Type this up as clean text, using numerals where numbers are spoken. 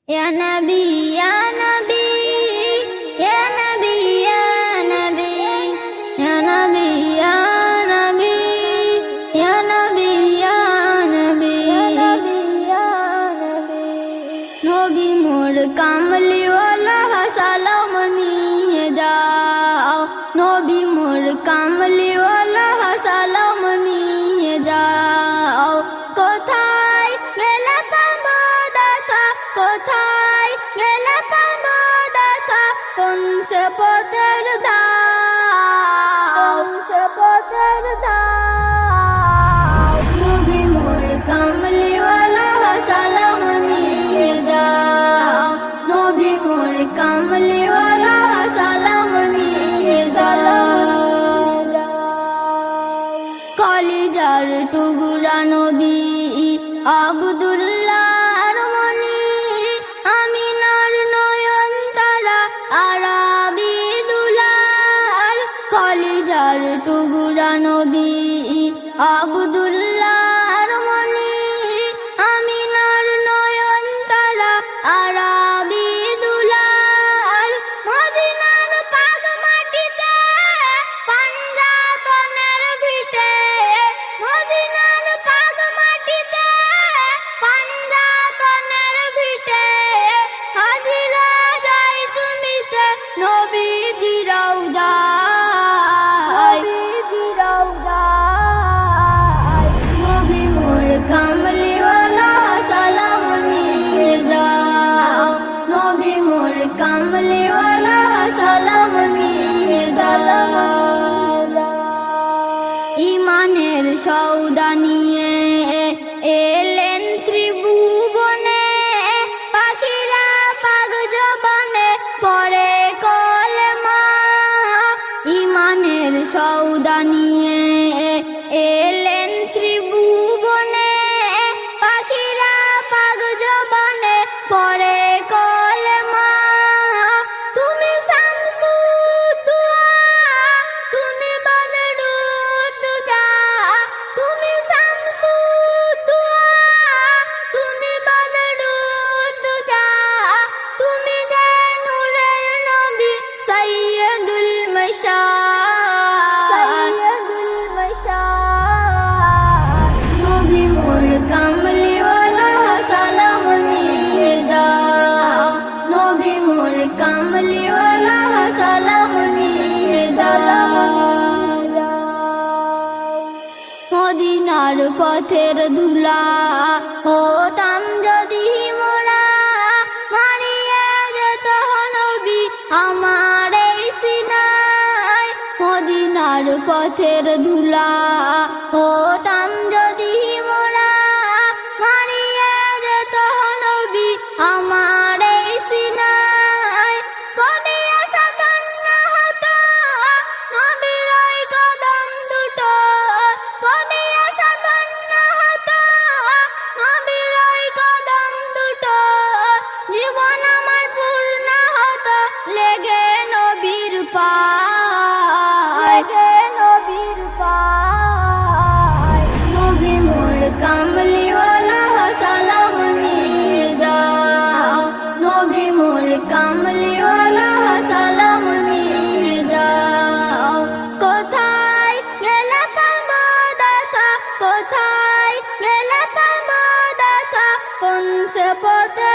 Ya Nabi, Ya Nabi, Ya Nabi, Ya Nabi, Ya Nabi, Ya Nabi, Ya Nabi, Ya Nabi, Nabi মোর কামলিওয়ালা সালাম নিয়ে যাও, নবী মোর কামলিওয়ালা সালাম নিয়ে যাও। কোথায় গেলে পাবো দেখা, কোথায় গেলে পাবো দেখা, কোন সে পথের দাও, সে পথের দাও। নবী মোর কামলিওয়ালা সালাম নিয়ে যাও, নবী মোর কামলিওয়ালা সালাম নিয়ে যাও। কলিজার টুকরা নবী আব্দুল্লাহর মনি, আমিনার নয়ন তারা আরাবি দুলাল। কলিজার টুকরা নবী আব্দুল্লাহর মনি, আমিনার নয়ন তারা আরাবি দুলাল। মদিনার পাগ মাটিতে পাঞ্জাতনের ভিটে, মদিনার পাগ মাটিতে পাঞ্জাতনের ভিটে, হাজিরা যাই চুমিতে নবীজি রওজায়, নবী মোর কামলিওয়ালা সালাম নিয়ে যাও, নবী মোর কামলিওয়ালা সালাম নিয়ে যাও। ইমানের সওদা নিয়ে এলেন ত্রিভুবনে, পাখিরা পাগ জবানে পড়ে কলেমা। ইমানের সওদা নিয়ে এলেন ত্রিভুবনে, পাখিরা পাগ জবানে পড়ে কলেমা। তুমি শামসুদ্দোহা, তুমি বদরুদ্দোজা, তুমি শামসুদ্দোহা, তুমি বদরুদ্দোজা, তুমি যে নূরের নবী সাইয়্যিদুল মাশার, নবী মোর কামলিওয়ালা সালাম নিয়ে যাও, নবী মোর কামলিওয়ালা সালাম নিয়ে যাও। মদিনার পথের ধুলা হতাম যদি মোরা, মারিয়ে যেত নবী আমার এই সিনায়। মদিনার পথের ধুলা হতাম যদি মোরা, মারিয়ে যেত নবী আমার এই সিনায়। কবি আশা কান্না হতো নবীর ওই কদম দুটো, কবি আশা কান্না হতো নবীর ওই কদম দুটো। জীবন আমার পূর্ণ হতো লেগে নবীর পায়, নবীর পায়। নবী মোর কামলিওয়ালা সালাম নিয়ে যাও, নবী মোর কামলিওয়ালা সালাম নিয়ে যাও। কোথায় গেলে পাবো দেখা, কোথায় গেলে পাবো দেখা, কোন সে পথে